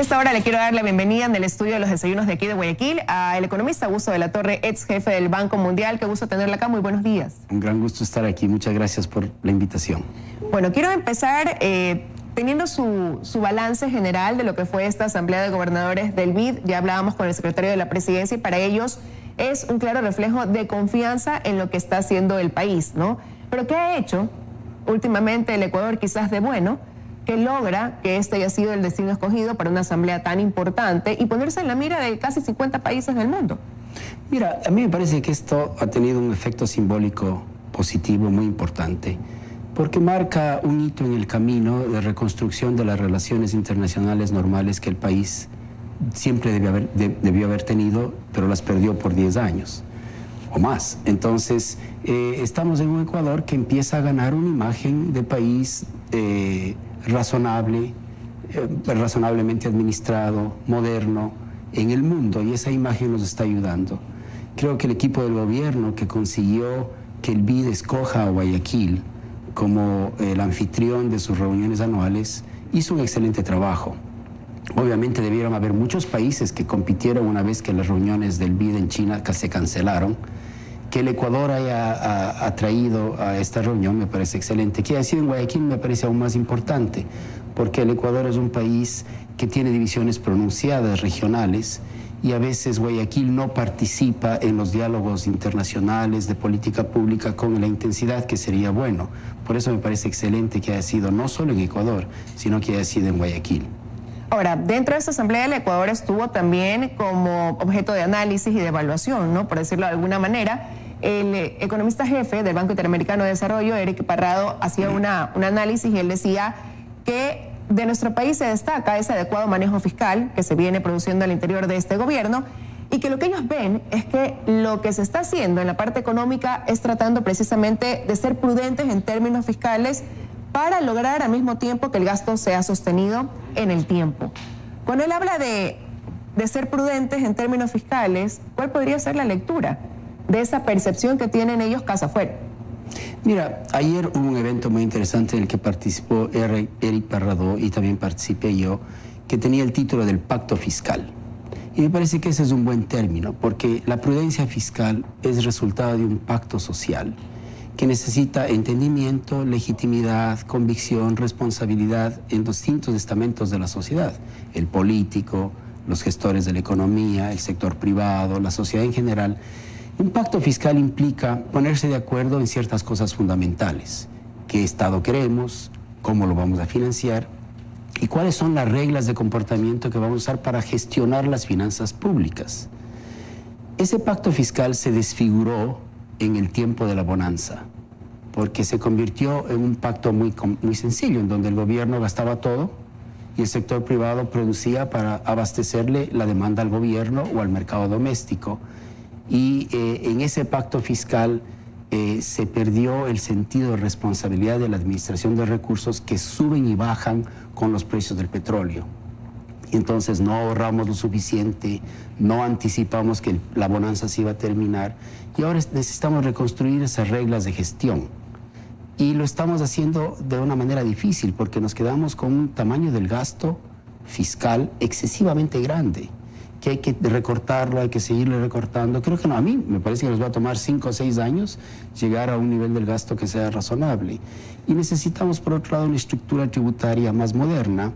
esta hora le quiero dar la bienvenida en el estudio de los desayunos de aquí de Guayaquil al economista Augusto de la Torre, ex jefe del Banco Mundial. Qué gusto tenerla acá, muy buenos días. Un gran gusto estar aquí, muchas gracias por la invitación. Bueno, quiero empezar teniendo su balance general de lo que fue esta Asamblea de Gobernadores del BID. Ya hablábamos con el secretario de la Presidencia y para ellos es un claro reflejo de confianza en lo que está haciendo el país, ¿no? Pero ¿qué ha hecho últimamente el Ecuador quizás de bueno que logra que este haya sido el destino escogido para una asamblea tan importante y ponerse en la mira de casi 50 países del mundo? Mira, a mí me parece que esto ha tenido un efecto simbólico positivo muy importante, porque marca un hito en el camino de reconstrucción de las relaciones internacionales normales que el país siempre debió haber tenido, pero las perdió por 10 años o más. Entonces, estamos en un Ecuador que empieza a ganar una imagen de país razonable, razonablemente administrado, moderno en el mundo, y esa imagen nos está ayudando. Creo que el equipo del gobierno que consiguió que el BID escoja a Guayaquil como el anfitrión de sus reuniones anuales hizo un excelente trabajo. Obviamente debieron haber muchos países que compitieron una vez que las reuniones del BID en China se cancelaron. Que el Ecuador haya atraído a esta reunión me parece excelente. Que haya sido en Guayaquil me parece aún más importante, porque el Ecuador es un país que tiene divisiones pronunciadas regionales y a veces Guayaquil no participa en los diálogos internacionales de política pública con la intensidad que sería bueno. Por eso me parece excelente que haya sido no solo en Ecuador, sino que haya sido en Guayaquil. Ahora, dentro de esta asamblea el Ecuador estuvo también como objeto de análisis y de evaluación, ¿no? Por decirlo de alguna manera. El economista jefe del Banco Interamericano de Desarrollo, Eric Parrado, hacía un análisis y él decía que de nuestro país se destaca ese adecuado manejo fiscal que se viene produciendo al interior de este gobierno y que lo que ellos ven es que lo que se está haciendo en la parte económica es tratando precisamente de ser prudentes en términos fiscales para lograr al mismo tiempo que el gasto sea sostenido en el tiempo. Cuando él habla de ser prudentes en términos fiscales, ¿cuál podría ser la lectura de esa percepción que tienen ellos casa afuera? Mira, ayer hubo un evento muy interesante en el que participó Eric Parrado y también participé yo, que tenía el título del Pacto Fiscal. Y me parece que ese es un buen término, porque la prudencia fiscal es resultado de un pacto social que necesita entendimiento, legitimidad, convicción, responsabilidad en distintos estamentos de la sociedad. El político, los gestores de la economía, el sector privado, la sociedad en general. Un pacto fiscal implica ponerse de acuerdo en ciertas cosas fundamentales. ¿Qué Estado queremos? ¿Cómo lo vamos a financiar? ¿Y cuáles son las reglas de comportamiento que vamos a usar para gestionar las finanzas públicas? Ese pacto fiscal se desfiguró en el tiempo de la bonanza, porque se convirtió en un pacto muy sencillo, en donde el gobierno gastaba todo y el sector privado producía para abastecerle la demanda al gobierno o al mercado doméstico. Y en ese pacto fiscal se perdió el sentido de responsabilidad de la administración de recursos que suben y bajan con los precios del petróleo. Y entonces no ahorramos lo suficiente, no anticipamos que la bonanza se iba a terminar y ahora necesitamos reconstruir esas reglas de gestión. Y lo estamos haciendo de una manera difícil porque nos quedamos con un tamaño del gasto fiscal excesivamente grande, que hay que recortarlo, hay que seguirle recortando. Creo que no, a mí me parece que nos va a tomar 5 o 6 años llegar a un nivel del gasto que sea razonable. Y necesitamos, por otro lado, una estructura tributaria más moderna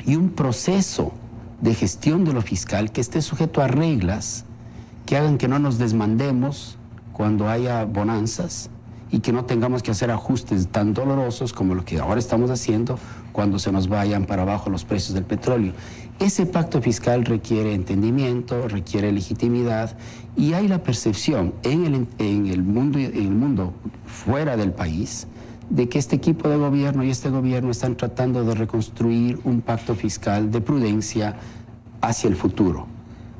y un proceso de gestión de lo fiscal que esté sujeto a reglas que hagan que no nos desmandemos cuando haya bonanzas y que no tengamos que hacer ajustes tan dolorosos como lo que ahora estamos haciendo cuando se nos vayan para abajo los precios del petróleo. Ese pacto fiscal requiere entendimiento, requiere legitimidad y hay la percepción en el mundo fuera del país de que este equipo de gobierno y este gobierno están tratando de reconstruir un pacto fiscal de prudencia hacia el futuro.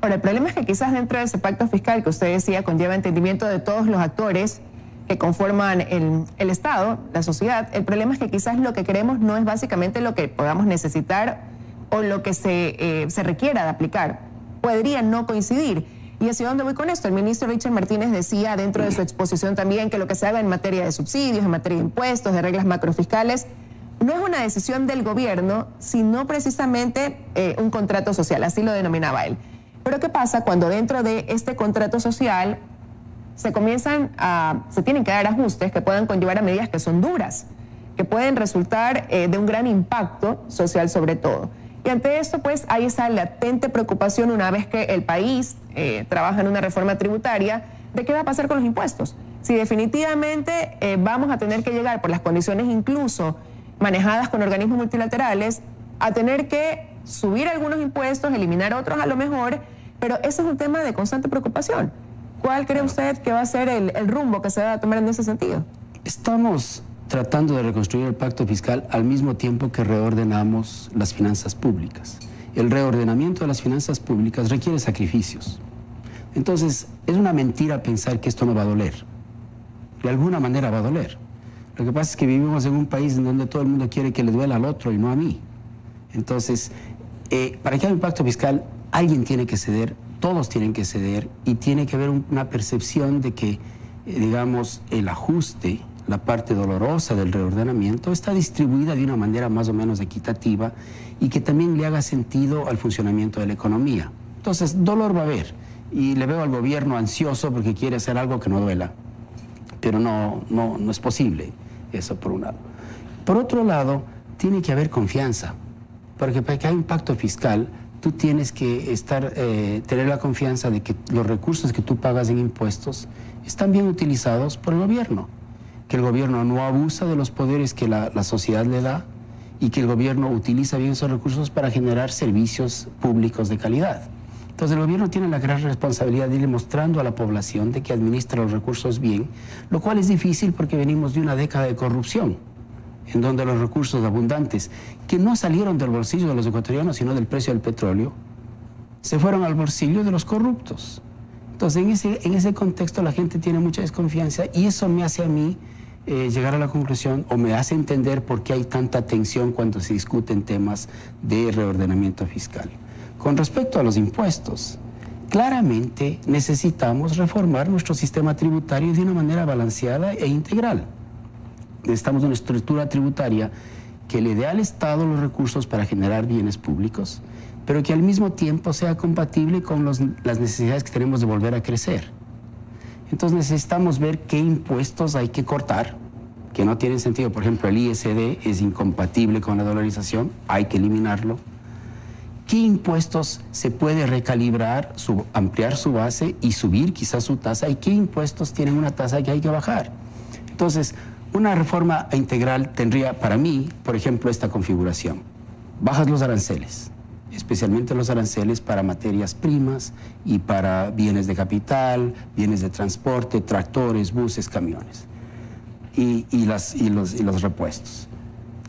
Ahora, el problema es que quizás dentro de ese pacto fiscal que usted decía conlleva entendimiento de todos los actores que conforman el Estado, la sociedad. El problema es que quizás lo que queremos no es básicamente lo que podamos necesitar o lo que se requiera de aplicar. Podría no coincidir. ¿Y hacia dónde voy con esto? El ministro Richard Martínez decía dentro de su exposición también que lo que se haga en materia de subsidios, en materia de impuestos, de reglas macrofiscales, no es una decisión del gobierno, sino precisamente un contrato social, así lo denominaba él. Pero ¿qué pasa cuando dentro de este contrato social se tienen que dar ajustes que puedan conllevar a medidas que son duras, que pueden resultar de un gran impacto social sobre todo? Y ante esto, pues, hay esa latente preocupación una vez que el país trabaja en una reforma tributaria, de qué va a pasar con los impuestos. Si definitivamente vamos a tener que llegar, por las condiciones incluso manejadas con organismos multilaterales, a tener que subir algunos impuestos, eliminar otros a lo mejor, pero ese es un tema de constante preocupación. ¿Cuál cree usted que va a ser el rumbo que se va a tomar en ese sentido? Estamos tratando de reconstruir el pacto fiscal al mismo tiempo que reordenamos las finanzas públicas. El reordenamiento de las finanzas públicas requiere sacrificios. Entonces, es una mentira pensar que esto no va a doler. De alguna manera va a doler. Lo que pasa es que vivimos en un país en donde todo el mundo quiere que le duela al otro y no a mí. Entonces, para que haya un pacto fiscal, alguien tiene que ceder, todos tienen que ceder, y tiene que haber una percepción de que, digamos, el ajuste, la parte dolorosa del reordenamiento, está distribuida de una manera más o menos equitativa y que también le haga sentido al funcionamiento de la economía. Entonces, dolor va a haber, y le veo al gobierno ansioso porque quiere hacer algo que no duela, pero no es posible eso, por un lado. Por otro lado, tiene que haber confianza, porque para que haya un pacto fiscal, tú tienes que tener la confianza de que los recursos que tú pagas en impuestos están bien utilizados por el gobierno, que el gobierno no abusa de los poderes que la sociedad le da y que el gobierno utiliza bien esos recursos para generar servicios públicos de calidad. Entonces el gobierno tiene la gran responsabilidad de ir mostrando a la población de que administra los recursos bien, lo cual es difícil porque venimos de una década de corrupción, en donde los recursos abundantes, que no salieron del bolsillo de los ecuatorianos, sino del precio del petróleo, se fueron al bolsillo de los corruptos. Entonces, en ese contexto la gente tiene mucha desconfianza y eso me hace a mí llegar a la conclusión, o me hace entender por qué hay tanta tensión cuando se discuten temas de reordenamiento fiscal. Con respecto a los impuestos, claramente necesitamos reformar nuestro sistema tributario de una manera balanceada e integral. Necesitamos una estructura tributaria que le dé al Estado los recursos para generar bienes públicos, pero que al mismo tiempo sea compatible con las necesidades que tenemos de volver a crecer. Entonces necesitamos ver qué impuestos hay que cortar, que no tienen sentido. Por ejemplo, el ISD es incompatible con la dolarización, hay que eliminarlo. ¿Qué impuestos se puede recalibrar, ampliar su base y subir quizás su tasa? ¿Y qué impuestos tienen una tasa que hay que bajar? Entonces, una reforma integral tendría, para mí, por ejemplo, esta configuración. Bajas los aranceles, especialmente los aranceles para materias primas y para bienes de capital, bienes de transporte, tractores, buses, camiones y los repuestos.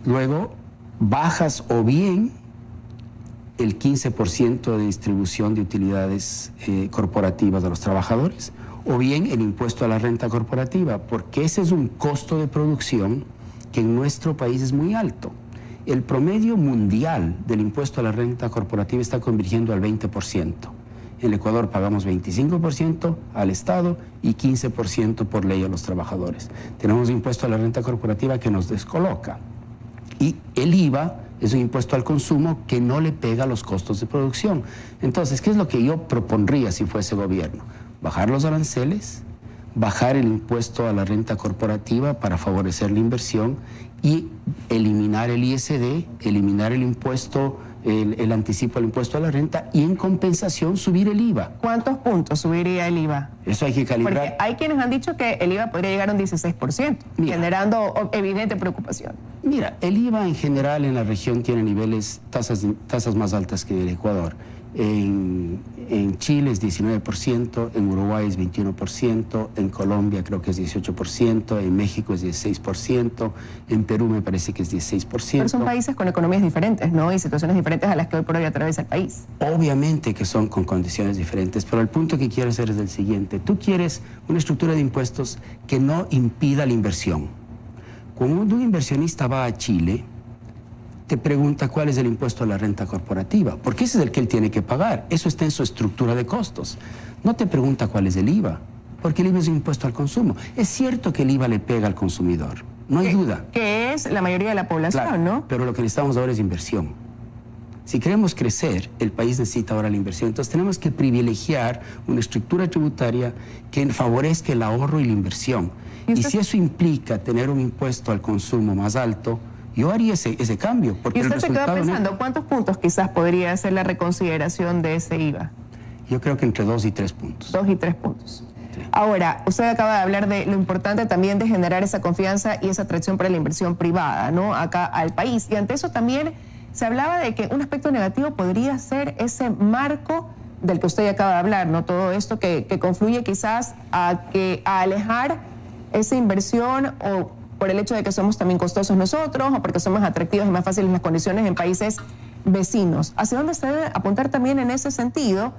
Luego, bajas o bien el 15% de distribución de utilidades corporativas de los trabajadores, o bien el impuesto a la renta corporativa, porque ese es un costo de producción que en nuestro país es muy alto. El promedio mundial del impuesto a la renta corporativa está convirtiendo al 20%. En el Ecuador pagamos 25% al Estado y 15% por ley a los trabajadores. Tenemos un impuesto a la renta corporativa que nos descoloca. Y el IVA es un impuesto al consumo que no le pega a los costos de producción. Entonces, ¿qué es lo que yo propondría si fuese gobierno? Bajar los aranceles, bajar el impuesto a la renta corporativa para favorecer la inversión y eliminar el ISD, eliminar el impuesto, el anticipo al impuesto a la renta, y en compensación subir el IVA. ¿Cuántos puntos subiría el IVA? Eso hay que calibrar. Porque hay quienes han dicho que el IVA podría llegar a un 16%, generando evidente preocupación. Mira, el IVA en general en la región tiene niveles, tasas más altas que en el Ecuador. En Chile es 19%, en Uruguay es 21%, en Colombia creo que es 18%, en México es 16%, en Perú me parece que es 16%. Pero son países con economías diferentes, ¿no? Y situaciones diferentes a las que hoy por hoy atraviesa el país. Obviamente que son con condiciones diferentes, pero el punto que quiero hacer es el siguiente. Tú quieres una estructura de impuestos que no impida la inversión. Cuando un inversionista va a Chile, te pregunta cuál es el impuesto a la renta corporativa, porque ese es el que él tiene que pagar. Eso está en su estructura de costos. No te pregunta cuál es el IVA, porque el IVA es un impuesto al consumo. Es cierto que el IVA le pega al consumidor, No hay duda. Que es la mayoría de la población, Claro, ¿no? pero lo que necesitamos ahora es inversión. Si queremos crecer, el país necesita ahora la inversión. Entonces tenemos que privilegiar una estructura tributaria que favorezca el ahorro y la inversión. Y si eso implica tener un impuesto al consumo más alto, yo haría ese cambio. Porque ¿Y usted se quedó pensando neto, cuántos puntos quizás podría ser la reconsideración de ese IVA? yo creo que entre 2 y 3 puntos. 2 y 3 puntos. Ahora, usted acaba de hablar de lo importante también de generar esa confianza y esa atracción para la inversión privada, ¿no? Acá al país. Y ante eso también se hablaba de que un aspecto negativo podría ser ese marco del que usted acaba de hablar, ¿no? Todo esto que confluye quizás a alejar esa inversión, o por el hecho de que somos también costosos nosotros, o porque somos atractivos y más fáciles las condiciones en países vecinos. ¿Hacia dónde se debe apuntar también en ese sentido?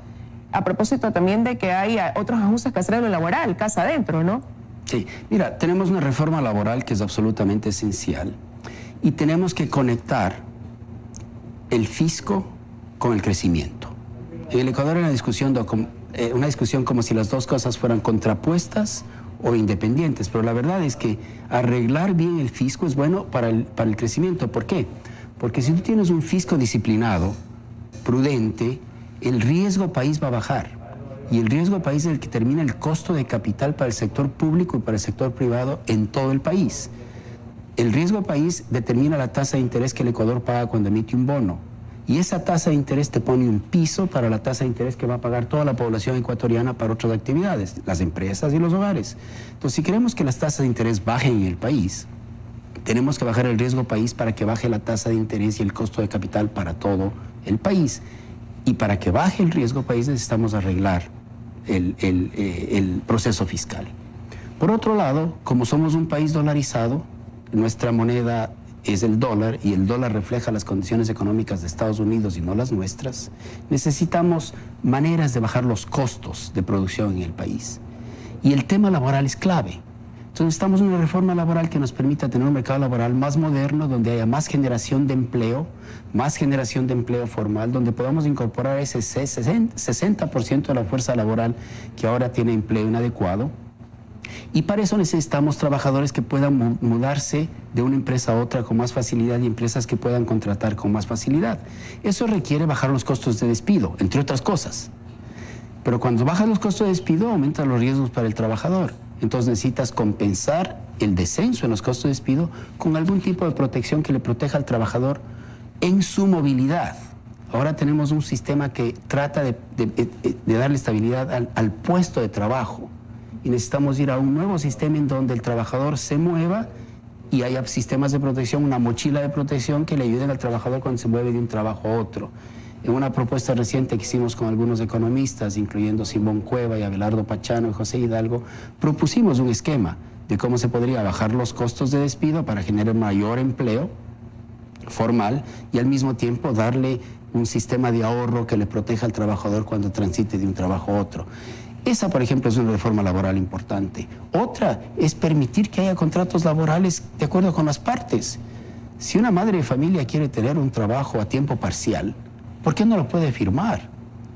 A propósito también de que hay otros ajustes que hacer en lo laboral, casa adentro, ¿no? Sí, mira, tenemos una reforma laboral que es absolutamente esencial y tenemos que conectar el fisco con el crecimiento. En el Ecuador hay una discusión como si las dos cosas fueran contrapuestas o independientes, pero la verdad es que arreglar bien el fisco es bueno para el crecimiento. ¿Por qué? Porque si tú tienes un fisco disciplinado, prudente, el riesgo país va a bajar. Y el riesgo país es el que determina el costo de capital para el sector público y para el sector privado en todo el país. El riesgo país determina la tasa de interés que el Ecuador paga cuando emite un bono. Y esa tasa de interés te pone un piso para la tasa de interés que va a pagar toda la población ecuatoriana para otras actividades, las empresas y los hogares. Entonces, si queremos que las tasas de interés bajen en el país, tenemos que bajar el riesgo país para que baje la tasa de interés y el costo de capital para todo el país. Y para que baje el riesgo país necesitamos arreglar el proceso fiscal. Por otro lado, como somos un país dolarizado, nuestra moneda es el dólar y el dólar refleja las condiciones económicas de Estados Unidos y no las nuestras, necesitamos maneras de bajar los costos de producción en el país. Y el tema laboral es clave. Entonces necesitamos una reforma laboral que nos permita tener un mercado laboral más moderno, donde haya más generación de empleo formal, donde podamos incorporar ese 60% de la fuerza laboral que ahora tiene empleo inadecuado. Y para eso necesitamos trabajadores que puedan mudarse de una empresa a otra con más facilidad y empresas que puedan contratar con más facilidad. Eso requiere bajar los costos de despido, entre otras cosas. Pero cuando bajan los costos de despido, aumentan los riesgos para el trabajador. Entonces necesitas compensar el descenso en los costos de despido con algún tipo de protección que le proteja al trabajador en su movilidad. Ahora tenemos un sistema que trata de darle estabilidad al puesto de trabajo. Y necesitamos ir a un nuevo sistema en donde el trabajador se mueva y haya sistemas de protección, una mochila de protección que le ayuden al trabajador cuando se mueve de un trabajo a otro. En una propuesta reciente que hicimos con algunos economistas, incluyendo Simón Cueva y Abelardo Pachano y José Hidalgo, propusimos un esquema de cómo se podría bajar los costos de despido para generar mayor empleo formal y al mismo tiempo darle un sistema de ahorro que le proteja al trabajador cuando transite de un trabajo a otro. Esa, por ejemplo, es una reforma laboral importante. Otra es permitir que haya contratos laborales de acuerdo con las partes. Si una madre de familia quiere tener un trabajo a tiempo parcial, ¿por qué no lo puede firmar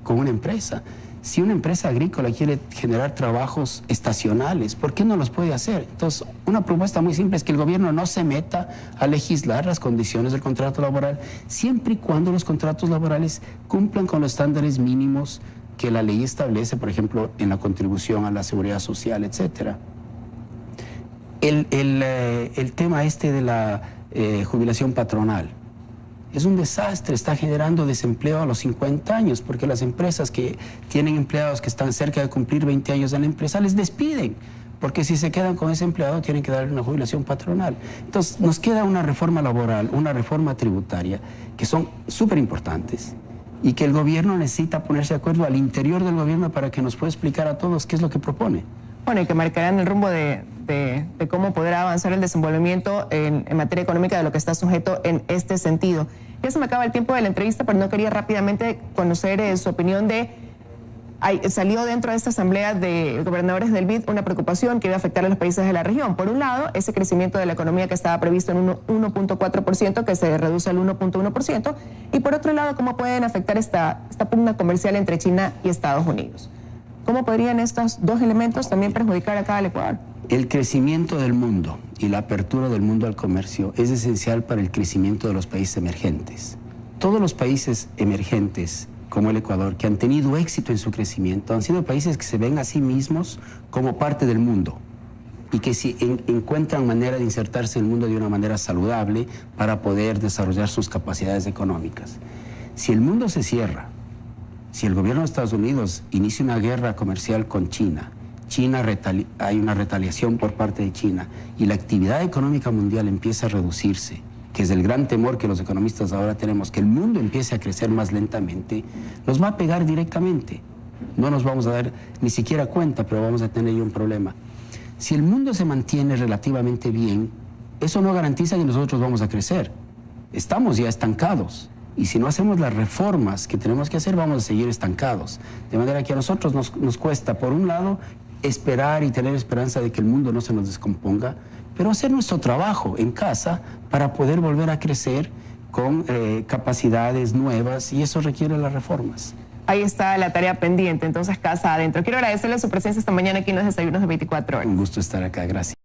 con una empresa? Si una empresa agrícola quiere generar trabajos estacionales, ¿por qué no los puede hacer? Entonces, una propuesta muy simple es que el gobierno no se meta a legislar las condiciones del contrato laboral, siempre y cuando los contratos laborales cumplan con los estándares mínimos que la ley establece, por ejemplo, en la contribución a la seguridad social, etc. El tema de la jubilación patronal es un desastre, está generando desempleo a los 50 años, porque las empresas que tienen empleados que están cerca de cumplir 20 años en la empresa les despiden, porque si se quedan con ese empleado tienen que darle una jubilación patronal. Entonces nos queda una reforma laboral, una reforma tributaria, que son súper importantes y que el gobierno necesita ponerse de acuerdo al interior del gobierno para que nos pueda explicar a todos qué es lo que propone. Bueno, y que marcarán el rumbo de cómo podrá avanzar el desenvolvimiento en materia económica de lo que está sujeto en este sentido. Ya se me acaba el tiempo de la entrevista, pero no quería rápidamente conocer su opinión salió dentro de esta asamblea de gobernadores del BID una preocupación que iba a afectar a los países de la región. Por un lado, ese crecimiento de la economía que estaba previsto en 1.4%, que se reduce al 1.1%, y por otro lado, cómo pueden afectar esta pugna comercial entre China y Estados Unidos. ¿Cómo podrían estos dos elementos también perjudicar acá al Ecuador? El crecimiento del mundo y la apertura del mundo al comercio es esencial para el crecimiento de los países emergentes. Todos los países emergentes, como el Ecuador, que han tenido éxito en su crecimiento, han sido países que se ven a sí mismos como parte del mundo y que encuentran manera de insertarse en el mundo de una manera saludable para poder desarrollar sus capacidades económicas. Si el mundo se cierra, si el gobierno de Estados Unidos inicia una guerra comercial con China, hay una retaliación por parte de China y la actividad económica mundial empieza a reducirse, que es el gran temor que los economistas ahora tenemos, que el mundo empiece a crecer más lentamente, nos va a pegar directamente. No nos vamos a dar ni siquiera cuenta, pero vamos a tener ya un problema. Si el mundo se mantiene relativamente bien, eso no garantiza que nosotros vamos a crecer. Estamos ya estancados. Y si no hacemos las reformas que tenemos que hacer, vamos a seguir estancados. De manera que a nosotros nos cuesta, por un lado, esperar y tener esperanza de que el mundo no se nos descomponga, pero hacer nuestro trabajo en casa para poder volver a crecer con capacidades nuevas, y eso requiere las reformas. Ahí está la tarea pendiente, entonces casa adentro. Quiero agradecerle su presencia esta mañana aquí en los desayunos de 24 horas. Un gusto estar acá, gracias.